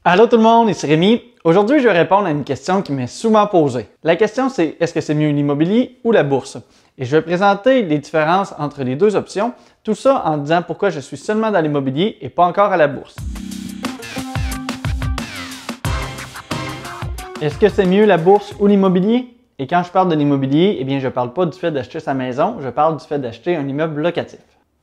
Allô tout le monde, ici Rémi. Aujourd'hui, je vais répondre à une question qui m'est souvent posée. La question c'est, est-ce que c'est mieux l'immobilier ou la bourse? Et je vais présenter les différences entre les deux options, tout ça en disant pourquoi je suis seulement dans l'immobilier et pas encore à la bourse. Est-ce que c'est mieux la bourse ou l'immobilier? Et quand je parle de l'immobilier, je ne parle pas du fait d'acheter sa maison, je parle du fait d'acheter un immeuble locatif.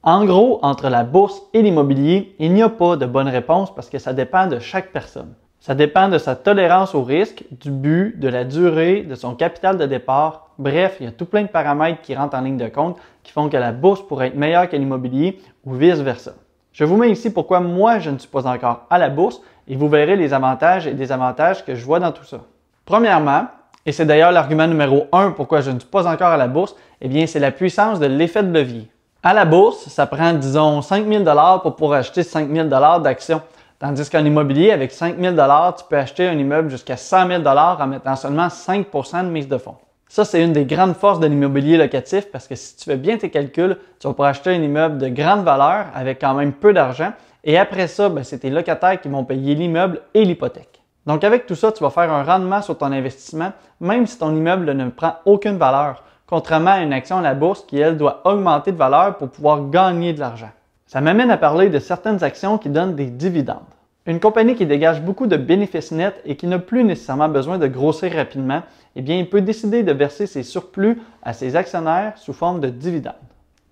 En gros, entre la bourse et l'immobilier, il n'y a pas de bonne réponse parce que ça dépend de chaque personne. Ça dépend de sa tolérance au risque, du but, de la durée, de son capital de départ. Bref, il y a tout plein de paramètres qui rentrent en ligne de compte qui font que la bourse pourrait être meilleure que l'immobilier ou vice-versa. Je vous mets ici pourquoi moi je ne suis pas encore à la bourse et vous verrez les avantages et désavantages que je vois dans tout ça. Premièrement, et c'est d'ailleurs l'argument numéro 1 pourquoi je ne suis pas encore à la bourse, c'est la puissance de l'effet de levier. À la bourse, ça prend, disons, 5 000 $ pour pouvoir acheter 5 000 $ d'actions. Tandis qu'en immobilier, avec 5 000 $, tu peux acheter un immeuble jusqu'à 100 000 $ en mettant seulement 5 % de mise de fonds. Ça, c'est une des grandes forces de l'immobilier locatif parce que si tu fais bien tes calculs, tu vas pouvoir acheter un immeuble de grande valeur avec quand même peu d'argent et après ça, c'est tes locataires qui vont payer l'immeuble et l'hypothèque. Donc avec tout ça, tu vas faire un rendement sur ton investissement même si ton immeuble ne prend aucune valeur. Contrairement à une action à la bourse qui, elle, doit augmenter de valeur pour pouvoir gagner de l'argent. Ça m'amène à parler de certaines actions qui donnent des dividendes. Une compagnie qui dégage beaucoup de bénéfices nets et qui n'a plus nécessairement besoin de grossir rapidement, il peut décider de verser ses surplus à ses actionnaires sous forme de dividendes.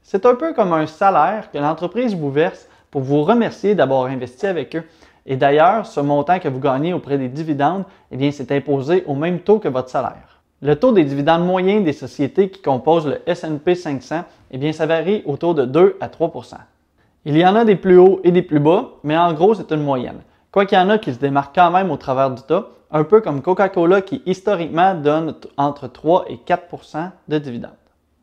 C'est un peu comme un salaire que l'entreprise vous verse pour vous remercier d'avoir investi avec eux. Et d'ailleurs, ce montant que vous gagnez auprès des dividendes, c'est imposé au même taux que votre salaire. Le taux des dividendes moyens des sociétés qui composent le S&P 500, ça varie autour de 2 à 3 %. Il y en a des plus hauts et des plus bas, mais en gros, c'est une moyenne. Quoi qu'il y en a qui se démarquent quand même au travers du tas, un peu comme Coca-Cola qui historiquement donne entre 3 et 4 % de dividendes.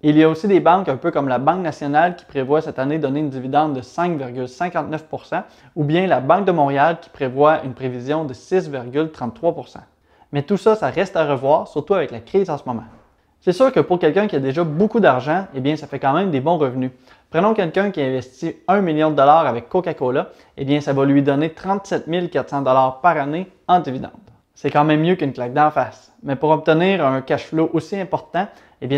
Il y a aussi des banques un peu comme la Banque nationale qui prévoit cette année donner une dividende de 5,59 % ou bien la Banque de Montréal qui prévoit une prévision de 6,33 %. Mais tout ça, ça reste à revoir, surtout avec la crise en ce moment. C'est sûr que pour quelqu'un qui a déjà beaucoup d'argent, ça fait quand même des bons revenus. Prenons quelqu'un qui investit 1 million de $ avec Coca-Cola, ça va lui donner 37 400 $ par année en dividendes. C'est quand même mieux qu'une claque d'en face. Mais pour obtenir un cash flow aussi important,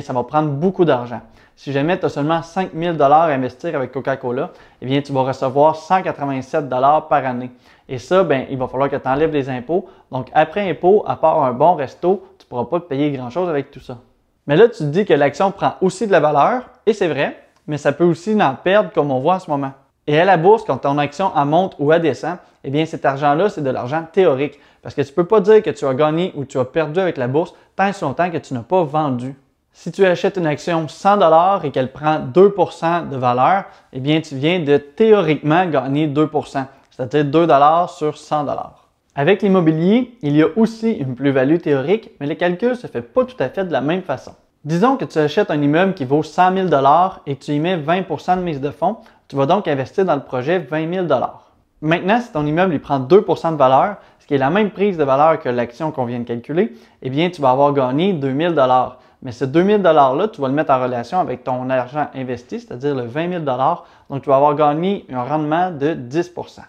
ça va prendre beaucoup d'argent. Si jamais tu as seulement 5 000 $ à investir avec Coca-Cola, tu vas recevoir 187 $ par année. Et ça, il va falloir que tu enlèves les impôts. Donc, après impôts, à part un bon resto, tu ne pourras pas te payer grand-chose avec tout ça. Mais là, tu te dis que l'action prend aussi de la valeur, et c'est vrai, mais ça peut aussi en perdre comme on voit en ce moment. Et à la bourse, quand ton action en monte ou elle descend, cet argent-là, c'est de l'argent théorique. Parce que tu ne peux pas dire que tu as gagné ou tu as perdu avec la bourse tant et si longtemps que tu n'as pas vendu. Si tu achètes une action 100 $ et qu'elle prend 2 % de valeur, tu viens de théoriquement gagner 2 %, c'est-à-dire 2 $ sur 100 $. Avec l'immobilier, il y a aussi une plus-value théorique, mais le calcul ne se fait pas tout à fait de la même façon. Disons que tu achètes un immeuble qui vaut 100 000 $ et que tu y mets 20 % de mise de fonds, tu vas donc investir dans le projet 20 000 $. Maintenant, si ton immeuble prend 2 % de valeur, ce qui est la même prise de valeur que l'action qu'on vient de calculer, tu vas avoir gagné 2 000 $. Mais ce 2 000 $-là, tu vas le mettre en relation avec ton argent investi, c'est-à-dire le 20 000 $, donc tu vas avoir gagné un rendement de 10 %.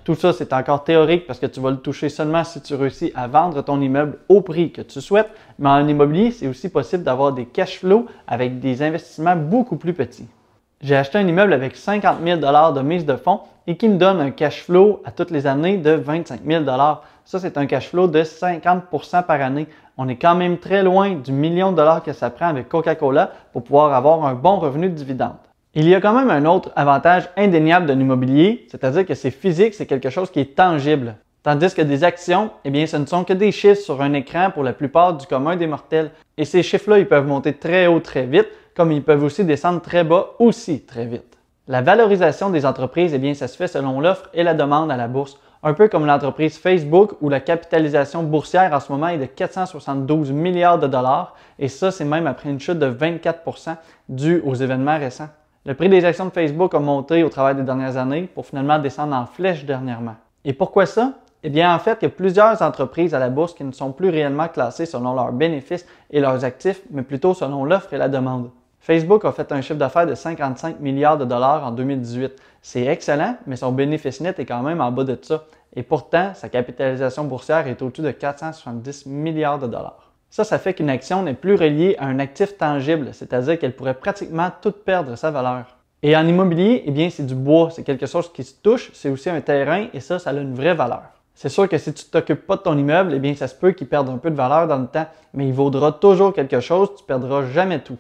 Tout ça, c'est encore théorique parce que tu vas le toucher seulement si tu réussis à vendre ton immeuble au prix que tu souhaites, mais en immobilier, c'est aussi possible d'avoir des cash flows avec des investissements beaucoup plus petits. J'ai acheté un immeuble avec 50 000 $ de mise de fonds et qui me donne un cash flow à toutes les années de 25 000 $. Ça, c'est un cash flow de 50 % par année. On est quand même très loin du million de dollars que ça prend avec Coca-Cola pour pouvoir avoir un bon revenu de dividende. Il y a quand même un autre avantage indéniable de l'immobilier, c'est-à-dire que c'est physique, c'est quelque chose qui est tangible. Tandis que des actions, ce ne sont que des chiffres sur un écran pour la plupart du commun des mortels. Et ces chiffres-là, ils peuvent monter très haut très vite, comme ils peuvent aussi descendre très bas aussi très vite. La valorisation des entreprises, ça se fait selon l'offre et la demande à la bourse. Un peu comme l'entreprise Facebook où la capitalisation boursière en ce moment est de 472 milliards de dollars et ça, c'est même après une chute de 24 % due aux événements récents. Le prix des actions de Facebook a monté au travers des dernières années pour finalement descendre en flèche dernièrement. Et pourquoi ça? En fait, il y a plusieurs entreprises à la bourse qui ne sont plus réellement classées selon leurs bénéfices et leurs actifs, mais plutôt selon l'offre et la demande. Facebook a fait un chiffre d'affaires de 55 milliards de dollars en 2018. C'est excellent, mais son bénéfice net est quand même en bas de ça. et pourtant, sa capitalisation boursière est au-dessus de 470 milliards de dollars. Ça fait qu'une action n'est plus reliée à un actif tangible, c'est-à-dire qu'elle pourrait pratiquement toute perdre sa valeur. Et en immobilier, eh bien, c'est du bois, c'est quelque chose qui se touche, c'est aussi un terrain et ça a une vraie valeur. C'est sûr que si tu ne t'occupes pas de ton immeuble, eh bien, ça se peut qu'il perde un peu de valeur dans le temps, mais il vaudra toujours quelque chose, tu ne perdras jamais tout.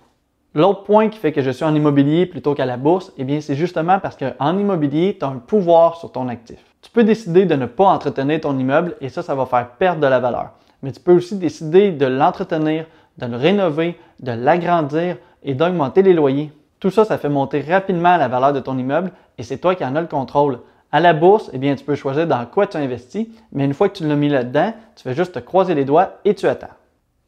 L'autre point qui fait que je suis en immobilier plutôt qu'à la bourse, eh bien, c'est justement parce qu'en immobilier, tu as un pouvoir sur ton actif. Tu peux décider de ne pas entretenir ton immeuble et ça va faire perdre de la valeur. Mais tu peux aussi décider de l'entretenir, de le rénover, de l'agrandir et d'augmenter les loyers. Tout ça, ça fait monter rapidement la valeur de ton immeuble et c'est toi qui en as le contrôle. À la bourse, eh bien, tu peux choisir dans quoi tu investis, mais une fois que tu l'as mis là-dedans, tu fais juste te croiser les doigts et tu attends.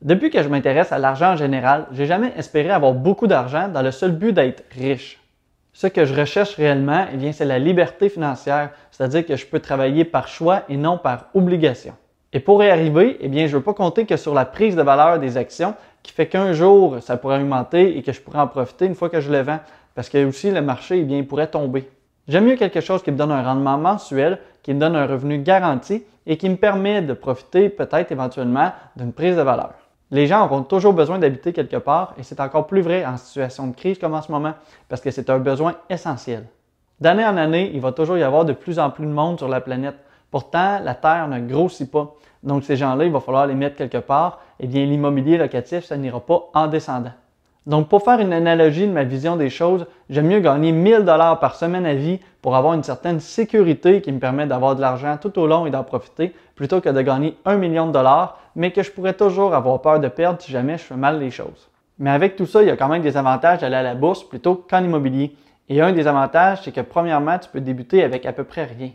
Depuis que je m'intéresse à l'argent en général, j'ai jamais espéré avoir beaucoup d'argent dans le seul but d'être riche. Ce que je recherche réellement, eh bien, c'est la liberté financière, c'est-à-dire que je peux travailler par choix et non par obligation. Et pour y arriver, eh bien, je ne veux pas compter que sur la prise de valeur des actions qui fait qu'un jour, ça pourrait augmenter et que je pourrais en profiter une fois que je le vends, parce que aussi le marché, eh bien, il pourrait tomber. J'aime mieux quelque chose qui me donne un rendement mensuel, qui me donne un revenu garanti et qui me permet de profiter peut-être éventuellement d'une prise de valeur. Les gens auront toujours besoin d'habiter quelque part et c'est encore plus vrai en situation de crise comme en ce moment parce que c'est un besoin essentiel. D'année en année, il va toujours y avoir de plus en plus de monde sur la planète. Pourtant, la Terre ne grossit pas. Donc ces gens-là, il va falloir les mettre quelque part. Eh bien, l'immobilier locatif, ça n'ira pas en descendant. Donc pour faire une analogie de ma vision des choses, j'aime mieux gagner 1000 $ par semaine à vie pour avoir une certaine sécurité qui me permet d'avoir de l'argent tout au long et d'en profiter plutôt que de gagner 1 million de dollars, mais que je pourrais toujours avoir peur de perdre si jamais je fais mal les choses. Mais avec tout ça, il y a quand même des avantages d'aller à la bourse plutôt qu'en immobilier. Et un des avantages, c'est que premièrement, tu peux débuter avec à peu près rien.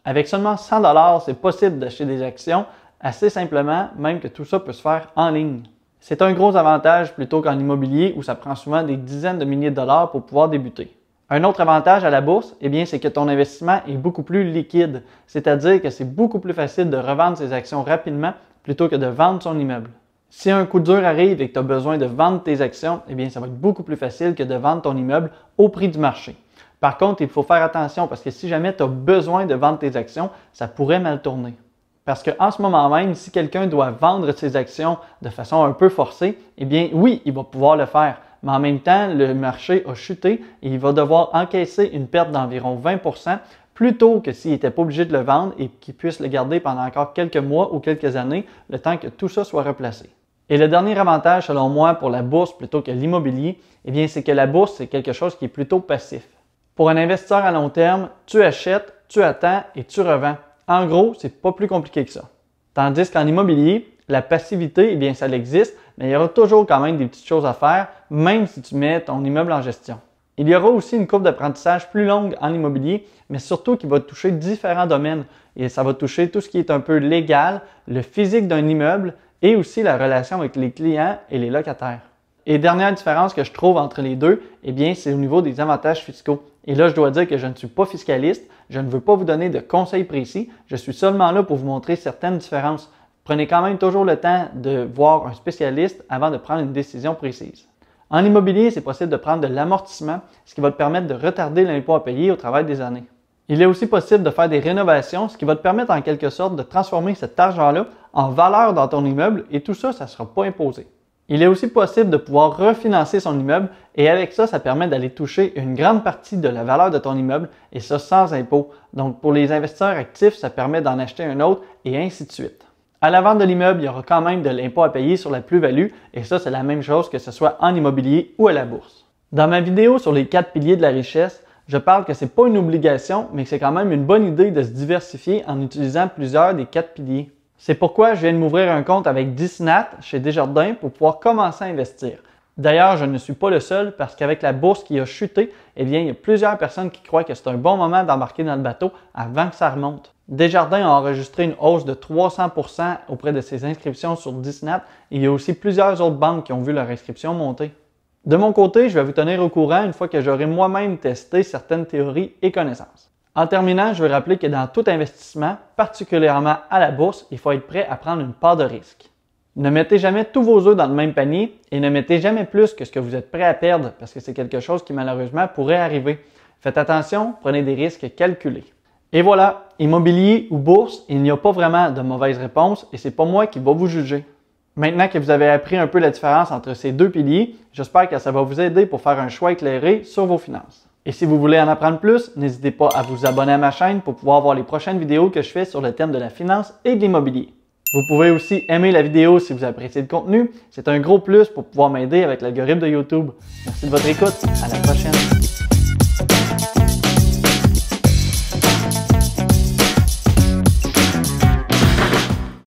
Avec seulement 100 $, c'est possible d'acheter des actions assez simplement, même que tout ça peut se faire en ligne. C'est un gros avantage plutôt qu'en immobilier où ça prend souvent des dizaines de milliers de dollars pour pouvoir débuter. Un autre avantage à la bourse, eh bien, c'est que ton investissement est beaucoup plus liquide, c'est-à-dire que c'est beaucoup plus facile de revendre ses actions rapidement plutôt que de vendre son immeuble. Si un coup dur arrive et que tu as besoin de vendre tes actions, eh bien, ça va être beaucoup plus facile que de vendre ton immeuble au prix du marché. Par contre, il faut faire attention parce que si jamais tu as besoin de vendre tes actions, ça pourrait mal tourner. Parce qu'en ce moment même, si quelqu'un doit vendre ses actions de façon un peu forcée, eh bien oui, il va pouvoir le faire. Mais en même temps, le marché a chuté et il va devoir encaisser une perte d'environ 20 % plutôt que s'il n'était pas obligé de le vendre et qu'il puisse le garder pendant encore quelques mois ou quelques années, le temps que tout ça soit replacé. Et le dernier avantage, selon moi, pour la bourse plutôt que l'immobilier, eh bien, c'est que la bourse, c'est quelque chose qui est plutôt passif. Pour un investisseur à long terme, tu achètes, tu attends et tu revends. En gros, c'est pas plus compliqué que ça. Tandis qu'en immobilier, la passivité, eh bien, ça existe, mais il y aura toujours quand même des petites choses à faire, même si tu mets ton immeuble en gestion. Il y aura aussi une courbe d'apprentissage plus longue en immobilier, mais surtout qui va toucher différents domaines. Et ça va toucher tout ce qui est un peu légal, le physique d'un immeuble et aussi la relation avec les clients et les locataires. Et dernière différence que je trouve entre les deux, eh bien, c'est au niveau des avantages fiscaux. Et là, je dois dire que je ne suis pas fiscaliste, je ne veux pas vous donner de conseils précis, je suis seulement là pour vous montrer certaines différences. Prenez quand même toujours le temps de voir un spécialiste avant de prendre une décision précise. En immobilier, c'est possible de prendre de l'amortissement, ce qui va te permettre de retarder l'impôt à payer au travers des années. Il est aussi possible de faire des rénovations, ce qui va te permettre en quelque sorte de transformer cet argent-là en valeur dans ton immeuble et tout ça, ça ne sera pas imposé. Il est aussi possible de pouvoir refinancer son immeuble et avec ça, ça permet d'aller toucher une grande partie de la valeur de ton immeuble et ça sans impôt. Donc pour les investisseurs actifs, ça permet d'en acheter un autre et ainsi de suite. À la vente de l'immeuble, il y aura quand même de l'impôt à payer sur la plus-value et ça, c'est la même chose que ce soit en immobilier ou à la bourse. Dans ma vidéo sur les 4 piliers de la richesse, je parle que ce n'est pas une obligation, mais que c'est quand même une bonne idée de se diversifier en utilisant plusieurs des 4 piliers. C'est pourquoi je viens de m'ouvrir un compte avec Disnat chez Desjardins pour pouvoir commencer à investir. D'ailleurs, je ne suis pas le seul parce qu'avec la bourse qui a chuté, eh bien, il y a plusieurs personnes qui croient que c'est un bon moment d'embarquer dans le bateau avant que ça remonte. Desjardins a enregistré une hausse de 300 % auprès de ses inscriptions sur Disnat et il y a aussi plusieurs autres banques qui ont vu leur inscription monter. De mon côté, je vais vous tenir au courant une fois que j'aurai moi-même testé certaines théories et connaissances. En terminant, je veux rappeler que dans tout investissement, particulièrement à la bourse, il faut être prêt à prendre une part de risque. Ne mettez jamais tous vos œufs dans le même panier et ne mettez jamais plus que ce que vous êtes prêt à perdre parce que c'est quelque chose qui malheureusement pourrait arriver. Faites attention, prenez des risques calculés. Et voilà, immobilier ou bourse, il n'y a pas vraiment de mauvaise réponse et c'est pas moi qui va vous juger. Maintenant que vous avez appris un peu la différence entre ces deux piliers, j'espère que ça va vous aider pour faire un choix éclairé sur vos finances. Et si vous voulez en apprendre plus, n'hésitez pas à vous abonner à ma chaîne pour pouvoir voir les prochaines vidéos que je fais sur le thème de la finance et de l'immobilier. Vous pouvez aussi aimer la vidéo si vous appréciez le contenu. C'est un gros plus pour pouvoir m'aider avec l'algorithme de YouTube. Merci de votre écoute. À la prochaine.